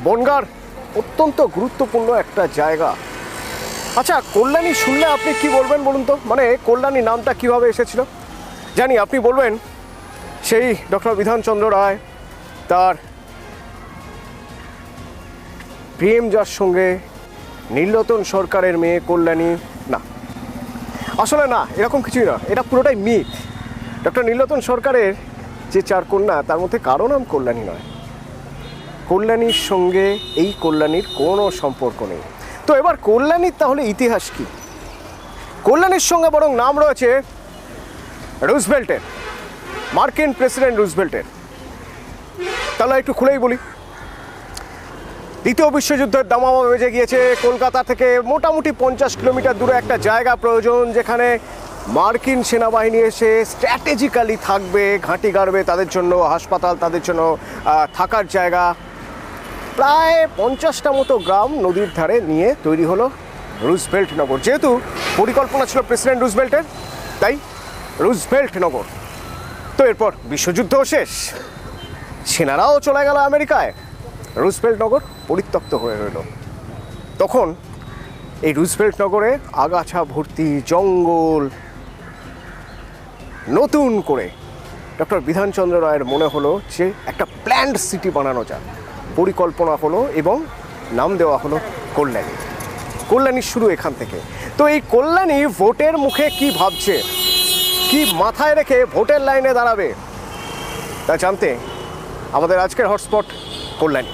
বনগাঁর অত্যন্ত গুরুত্বপূর্ণ একটা জায়গা। আচ্ছা, কল্যাণী শুনলে আপনি কি বলবেন বলুন তো? মানে কল্যাণী নামটা কিভাবে এসেছিল জানি আপনি বলবেন সেই ডক্টর বিধানচন্দ্র রায় তার প্রেম যার সঙ্গে নীলরতন সরকারের মেয়ে কল্যাণী। না, আসলে না, এরকম কিছুই না, এটা পুরোটাই মিথ। ডক্টর নীলরতন সরকারের যে চার কন্যা তার মধ্যে কারো নাম কল্যাণী নয়। কল্যাণীর সঙ্গে এই কল্যাণীর কোনো সম্পর্ক নেই। তো এবার কল্যাণীর তাহলে ইতিহাস কি? কল্যাণীর সঙ্গে বরং নাম রয়েছে রুজভেল্টের, মার্কিন প্রেসিডেন্ট রুজভেল্টের। তাহলে একটু খুলেই বলি। দ্বিতীয় বিশ্বযুদ্ধের দামামা বেজে গিয়েছে। কলকাতা থেকে মোটামুটি 50 কিলোমিটার দূরে একটা জায়গা প্রয়োজন, যেখানে মার্কিন সেনাবাহিনী এসে স্ট্র্যাটেজিক্যালি থাকবে, ঘাঁটি গাড়বে, তাদের জন্য হাসপাতাল, তাদের জন্য থাকার জায়গা। প্রায় 50টা মতো গ্রাম নদীর ধারে নিয়ে তৈরি হলো রুজভেল্ট নগর। যেহেতু পরিকল্পনা ছিল প্রেসিডেন্ট রুজভেল্টের, তাই রুজভেল্ট নগর। তো এরপর বিশ্বযুদ্ধও শেষ, সেনারাও চলে গেল আমেরিকায়, রুজভেল্ট নগর পরিত্যক্ত হয়ে রইল। তখন এই রুজভেল্ট নগরে আগাছা ভর্তি জঙ্গল। নতুন করে ডক্টর বিধানচন্দ্র রায়ের মনে হলো যে একটা প্ল্যান্ড সিটি বানানো যায়। পরিকল্পনা হলো এবং নাম দেওয়া হলো কল্যাণী। কল্যাণীর শুরু এখান থেকে। তো এই কল্যাণী ভোটের মুখে কি ভাবছে, কি মাথায় রেখে ভোটের লাইনে দাঁড়াবে, তা জানতে আমাদের আজকের হটস্পট কল্যাণী।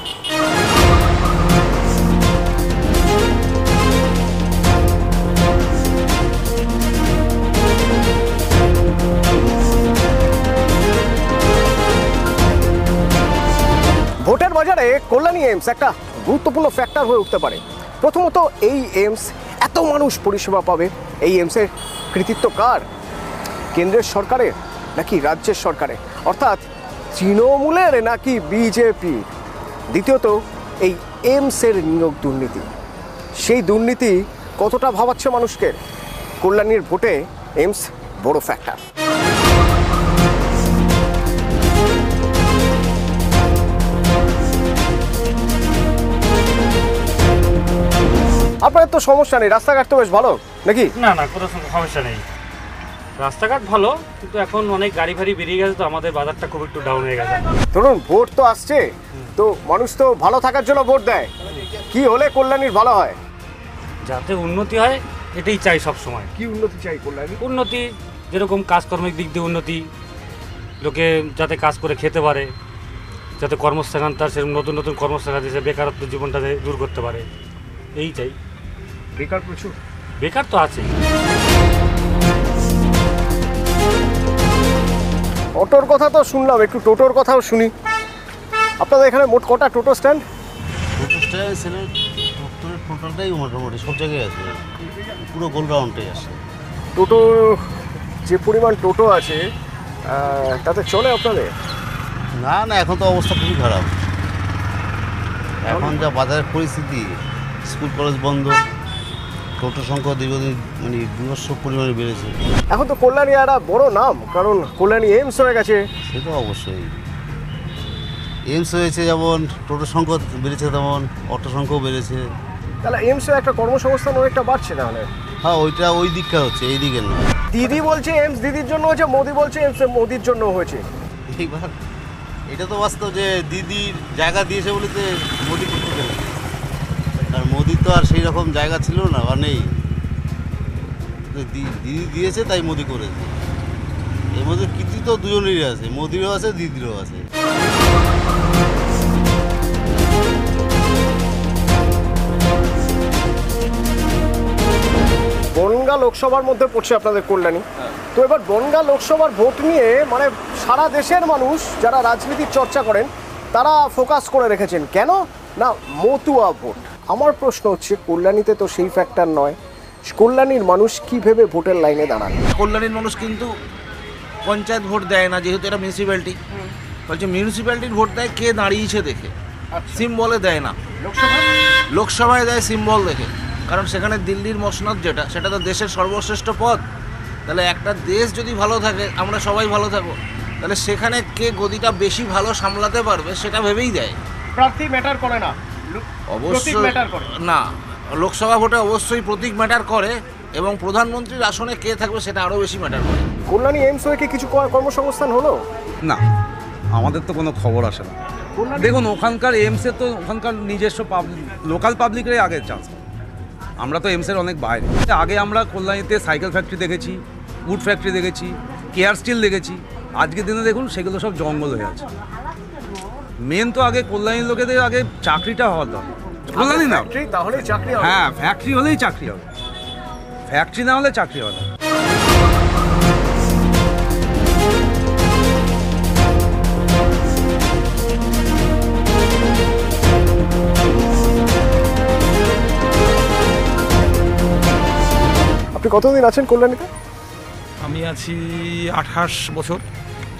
ভোটের বাজারে কল্যাণী এইমস একটা গুরুত্বপূর্ণ ফ্যাক্টর হয়ে উঠতে পারে। প্রথমত, এই এইমস এত মানুষ পরিষেবা পাবে, এই এইমসের কৃতিত্ব কার? কেন্দ্রের সরকারের নাকি রাজ্যের সরকারের, অর্থাৎ তৃণমূলের নাকি বিজেপি? দ্বিতীয়ত, এই এইমসের নিয়োগ দুর্নীতি, সেই দুর্নীতি কতটা ভাবাচ্ছে মানুষকে? কল্যাণীর ভোটে এইমস বড় ফ্যাক্টর। আপনার তো সমস্যা নেই, রাস্তাঘাট তো বেশ ভালো নাকি? না না, কোনো সমস্যা নেই, রাস্তাঘাট ভালো, কিন্তু এখন অনেক গাড়ি ফাড়ি বেরিয়ে গেছে, তো আমাদের বাজারটা খুব একটু ডাউন হয়ে গেছে। ধরুন ভোট তো আসছে, তো মানুষ তো ভালো থাকার জন্য ভোট দেয়। কি হলে কল্যাণীর ভালো হয়? যাতে উন্নতি হয় এটাই চাই সব সময়। কি উন্নতি চাই কল্যাণী? উন্নতি যেরকম কাজকর্মের দিক দিয়ে উন্নতি, লোকে যাতে কাজ করে খেতে পারে, যাতে কর্মস্থান তার সেরকম নতুন নতুন কর্মস্থান দিয়েছে, বেকারত্ব জীবনটা দূর করতে পারে, এই চাই। বেকার প্রচুর। বেকার তো আছেই। অটোর কথা তো শুনলাম, একটু টোটোর কথাও শুনি। আপনাদের এখানে মোট কটা টোটো স্ট্যান্ড? টোটো স্ট্যান্ড ছেলের টোটালটাই মোটামুটি সব জায়গায় আছে, পুরো গোল রাউন্ডটাই আছে। টোটো যে পরিমাণ টোটো আছে তাতে চলে আপনাদের? না না, এখন তো অবস্থা খুবই খারাপ। এখন যা বাজারের পরিস্থিতি, স্কুল কলেজ বন্ধ, টোটোর সংখ্যা দীর্ঘদিন মানে বিভৎস পরিমাণে বেড়েছে। এখন তো কল্যাণী একটা বড় নাম, কারণ কল্যাণী এইমস হয়ে গেছে। সে তো অবশ্যই, এইমস হয়েছে যেমন টোটোর সংখ্যা বেড়েছে, তেমন অটো সংখ্যাও বেড়েছে। তাহলে এইমসে একটা কর্মসংস্থান অনেকটা বাড়ছে তাহলে। হ্যাঁ, ওইটা ওই দিকটা হচ্ছে, এই দিকের নয়। দিদি বলছে এইমস দিদির জন্য হয়েছে, মোদি বলছে এইমস মোদির জন্য হয়েছে। এইবার এটা তো বাস্তব যে দিদির জায়গা দিয়েছে বলে যে মোদি করতে গেল, আর মোদির তো আর সেই রকম জায়গা ছিল না বা নেই, দিদি দিয়েছে তাই মোদি করেছে। এর মধ্যে কৃতিত্ব দুজনেরই আছে, মোদিরও আছে দিদিরও আছে। বনগাঁ লোকসভার মধ্যে পড়ছে আপনাদের কল্যাণী। তো এবার বনগাঁ লোকসভার ভোট নিয়ে মানে সারা দেশের মানুষ যারা রাজনীতির চর্চা করেন তারা ফোকাস করে রেখেছেন। কেন না? মতুয়া ভোট। আমার প্রশ্ন হচ্ছে, কল্যাণীতে তো সেই ফ্যাক্টর নয়, কল্যাণীর মানুষ কি ভেবে ভোটের লাইনে দাঁড়ান? কল্যাণীর মানুষ কিন্তু পঞ্চায়েত ভোট দেয় না, যেহেতু এটা মিউনিসিপ্যালিটি। বলছে মিউনিসিপ্যালিটির ভোট দেয় কে দাঁড়িয়েছে দেখে, সিম্বলে দেয় না। লোকসভায় দেয় সিম্বল দেখে, কারণ সেখানে দিল্লির মসনদ যেটা, সেটা তো দেশের সর্বশ্রেষ্ঠ পদ। তাহলে একটা দেশ যদি ভালো থাকে, আমরা সবাই ভালো থাকবো, তাহলে সেখানে কে গদিটা বেশি ভালো সামলাতে পারবে সেটা ভেবেই দেয়। প্রার্থী ম্যাটার করে না। অবশ্যই না, লোকসভা ভোটে অবশ্যই প্রতীক ম্যাটার করে এবং প্রধানমন্ত্রীর আসনে কে থাকবে সেটা আরও বেশি ম্যাটার করে। কল্যাণী এইমস হয়ে কি কিছু কর্মসংস্থান হলো? না, আমাদের তো কোনো খবর আসে না। দেখুন, ওখানকার এমসে তো ওখানকার নিজস্ব লোকাল পাবলিকেরই আগে চান্স। আমরা তো এমসের অনেক বাইরে। আগে আমরা কল্যাণীতে সাইকেল ফ্যাক্টরি দেখেছি, উড ফ্যাক্টরি দেখেছি, কেয়ার স্টিল দেখেছি। আজকের দিনে দেখুন সেগুলো সব জঙ্গল হয়ে আছে। মেন তো আগে কল্যাণীর লোকেদের আগে চাকরিটা হওয়ার দরকার। কল্যাণী না, তাহলে চাকরি হবে। হ্যাঁ, ফ্যাক্টরি হলেই চাকরি হবে, ফ্যাক্টরি না হলে চাকরি হবে না। আপনি কতদিন আছেন কল্যাণীতে? আমি আছি 28 বছর।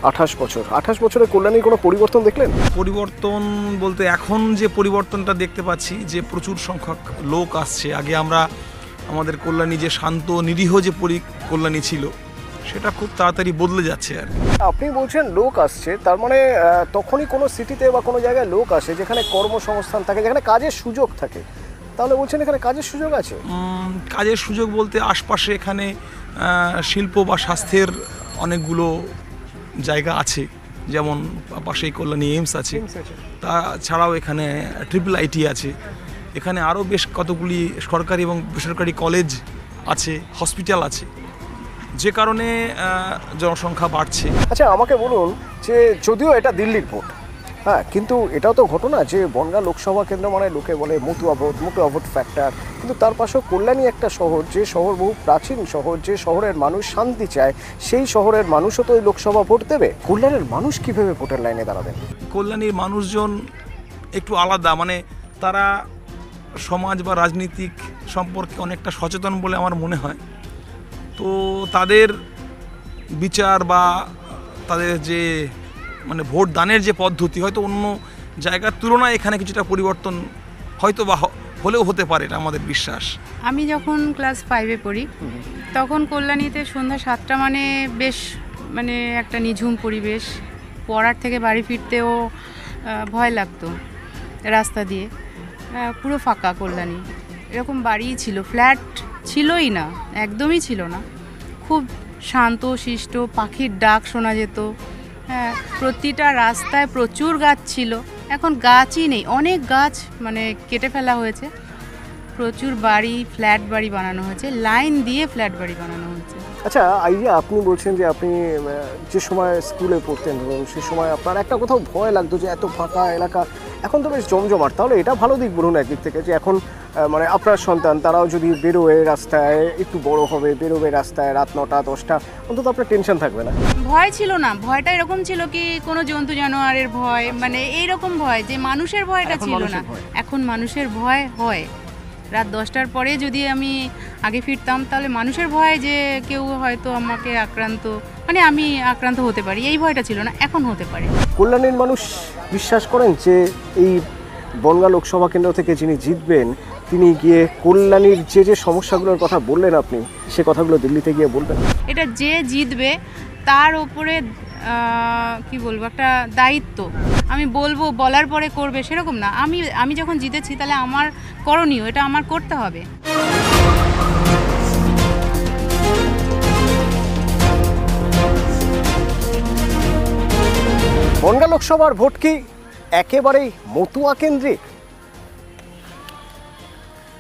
28 বছর। 28 বছরে কল্যাণীর কোনো পরিবর্তন দেখলেন? পরিবর্তন বলতে এখন যে পরিবর্তনটা দেখতে পাচ্ছি যে প্রচুর সংখ্যক লোক আসছে। আগে আমরা আমাদের কল্যাণী যে শান্ত নিরীহ যে কল্যাণী ছিল সেটা খুব তাড়াতাড়ি বদলে যাচ্ছে আর কি। আপনি বলছেন লোক আসছে, তার মানে তখনই কোনো সিটিতে বা কোনো জায়গায় লোক আসে যেখানে কর্মসংস্থান থাকে, যেখানে কাজের সুযোগ থাকে। তাহলে বলছেন এখানে কাজের সুযোগ আছে? কাজের সুযোগ বলতে আশপাশে এখানে শিল্প বা স্বাস্থ্যের অনেকগুলো জায়গা আছে, যেমন পাশেই কল্যাণী এইমস আছে, তাছাড়াও এখানে ট্রিপল আইটি আছে, এখানে আরও বেশ কতগুলি সরকারি এবং বেসরকারি কলেজ আছে, হসপিটাল আছে, যে কারণে জনসংখ্যা বাড়ছে। আচ্ছা, আমাকে বলুন যে যদিও এটা দিল্লির ভোট, হ্যাঁ, কিন্তু এটাও তো ঘটনা যে বনগাঁ লোকসভা কেন্দ্র মানে লোকে বলে মতুয়া ভোট ফ্যাক্টর, কিন্তু তার পাশেও কল্যাণী একটা শহর, যে শহর বহু প্রাচীন শহর, যে শহরের মানুষ শান্তি চায়, সেই শহরের মানুষও তো ওই লোকসভা ভোট দেবে। কল্যাণীর মানুষ কীভাবে ভোটের লাইনে দাঁড়াবেন? কল্যাণীর মানুষজন একটু আলাদা, মানে তারা সমাজ বা রাজনীতিক সম্পর্কে অনেকটা সচেতন বলে আমার মনে হয়। তো তাদের বিচার বা তাদের যে মানে ভোট দানের যে পদ্ধতি হয়তো অন্য জায়গার তুলনায় এখানে কিছুটা পরিবর্তন হয়তো বা হলেও হতে পারে, এটা আমাদের বিশ্বাস। আমি যখন ক্লাস 5-এ পড়ি তখন কল্যাণীতে সন্ধ্যা 7টা মানে বেশ মানে একটা নিঝুম পরিবেশ। পড়ার থেকে বাড়ি ফিরতেও ভয় লাগতো রাস্তা দিয়ে। পুরো ফাঁকা কল্যাণী, এরকম বাড়িই ছিল, ফ্ল্যাট ছিলই না, একদমই ছিল না। খুব শান্ত শিষ্ট, পাখির ডাক শোনা যেত। হ্যাঁ, প্রতিটা রাস্তায় প্রচুর গাছ ছিল, এখন গাছই নেই, অনেক গাছ মানে কেটে ফেলা হয়েছে। প্রচুর বাড়ি, ফ্ল্যাট বাড়ি বানানো হয়েছে, লাইন দিয়ে ফ্ল্যাট বাড়ি বানানো হয়েছে। আচ্ছা, আইয়া আপনি বলছেন যে আপনি যে সময় স্কুলে পড়তেন ধরুন, সে সময় আপনার একটা কোথাও ভয় লাগতো যে এত ফাঁকা এলাকা, এখন তো বেশ জমজমাট। তাহলে এটা ভালো দিক বলুন একদিক থেকে, যে এখন মানে আপনার সন্তান তারাও যদি বেরোয় রাস্তায়, একটু বড় হবে, বেরোবে রাস্তায় রাত 9টা 10টা, অন্তত আপনার টেনশন থাকবে না। ভয় ছিল না, ভয়টা এরকম ছিল কি কোনো জন্তু জানোয়ারের ভয়, মানে এইরকম ভয়, যে মানুষের ভয়টা ছিল না। এখন মানুষের ভয় হয়। রাত 10টার পরে যদি আমি আগে ফিরতাম তাহলে মানুষের ভয় যে কেউ হয়তো আমাকে মানে আমি আক্রান্ত হতে পারি, এই ভয়টা ছিল না, এখন হতে পারে। কল্যাণীর মানুষ বিশ্বাস করেন যে এই বনগাঁ লোকসভা কেন্দ্র থেকে যিনি জিতবেন তিনি গিয়ে কল্যাণীর যে সমস্যাগুলোর কথা বললেন আপনি, সে কথাগুলো দিল্লিতে গিয়ে বলবেন? এটা যে জিতবে তার ওপরে কি বলবো, একটা দায়িত্ব। আমি বলবো, বলার পরে করবে সেরকম না। আমি যখন জিতেছি তাহলে আমার করণীয়, এটা আমার করতে হবে। বনগাঁ লোকসভার ভোট কি একেবারেই মতুয়া কেন্দ্রিক?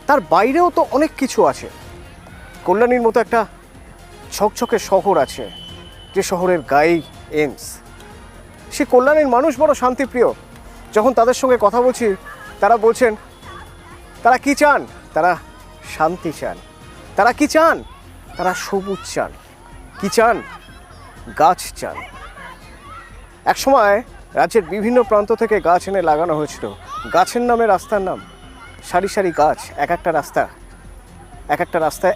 তার বাইরেও তো অনেক কিছু আছে। কল্যাণীর মতো একটা ঝকঝকে শহর আছে, যে শহরের গায়েই এইমস। সে কল্যাণীর মানুষ বড় শান্তিপ্রিয়। যখন তাদের সঙ্গে কথা বলছি তারা বলছেন তারা কি চান, তারা শান্তি চান। তারা কি চান, তারা সবুজ চান। কি চান, গাছ চান। একসময় রাজ্যের বিভিন্ন প্রান্ত থেকে গাছ এনে লাগানো হয়েছিল। গাছের নামে রাস্তার নাম, সারি সারি গাছ, এক একটা রাস্তায়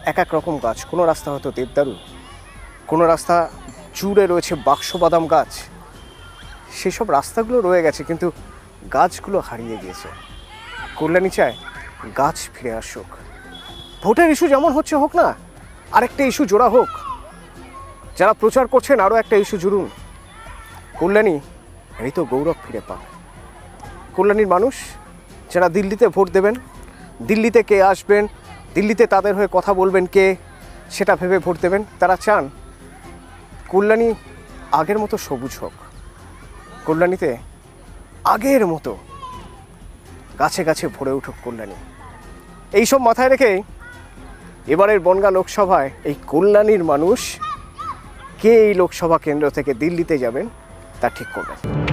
এক এক রকম গাছ। কোনো রাস্তা হয়তো দেবদারু, কোনো রাস্তা জুড়ে রয়েছে বাক্সবাদাম গাছ। সেই সব রাস্তাগুলো রয়ে গেছে, কিন্তু গাছগুলো হারিয়ে গিয়েছে। কল্যাণী চায় গাছ ফিরে আসুক। ভোটের ইস্যু যেমন হচ্ছে হোক না, আরেকটা ইস্যু জোড়া হোক। যারা প্রচার করছেন আরও একটা ইস্যু জুড়ুন। কল্যাণী এই তো গৌরব ফিরে পাক। কল্যাণীর মানুষ যারা দিল্লিতে ভোট দেবেন, দিল্লিতে কে আসবেন, দিল্লিতে তাদের হয়ে কথা বলবেন কে, সেটা ভেবে ভোট দেবেন। তারা চান কল্যাণী আগের মতো সবুজ হোক, কল্যাণীতে আগের মতো গাছে গাছে ভরে উঠুক কল্যাণী। এইসব মাথায় রেখেই এবারের বনগাঁ লোকসভায় এই কল্যাণীর মানুষ কে এই লোকসভা কেন্দ্র থেকে দিল্লিতে যাবেন তা ঠিক করবেন।